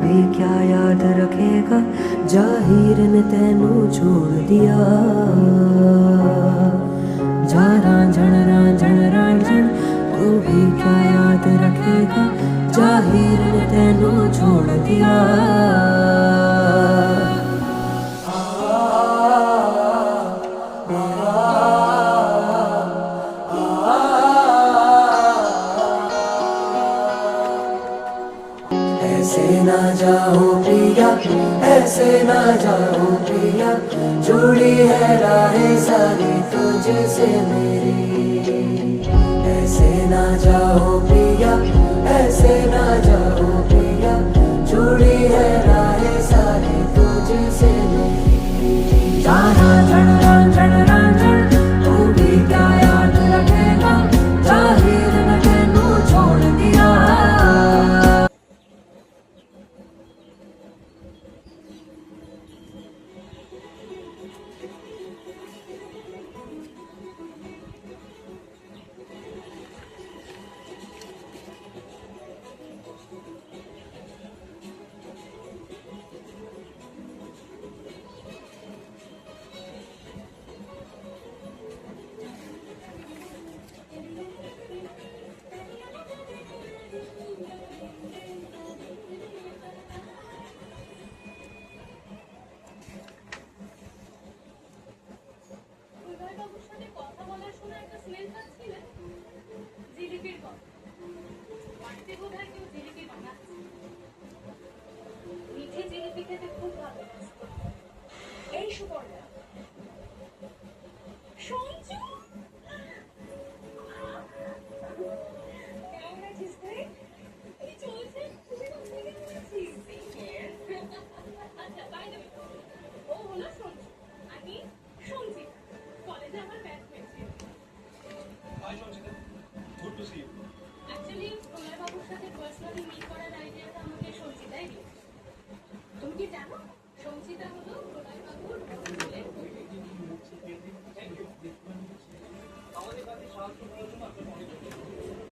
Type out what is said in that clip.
भी क्या याद रखेगा, जाहिर ने तेनू छोड़ दिया। जा रांझण रांझण रांझण, तू भी क्या याद रखेगा, जाहिर ने तेनू छोड़ दिया। ऐसे ना जाओ प्रिया, ऐसे ना जाओ प्रिया, जुड़ी है राहें सारी तुझसे मेरी। ऐसे ना जाओ प्रिया, ऐसे ना जाओ प्रिया, जुड़ी है राहें सारी तुझसे मेरी। जाना झण रांझण रांझण, तू भी क्या याद रखेगा, जाहिर ने तेनू छोड़ दिया। তুমি কি জানো সঞ্চিতা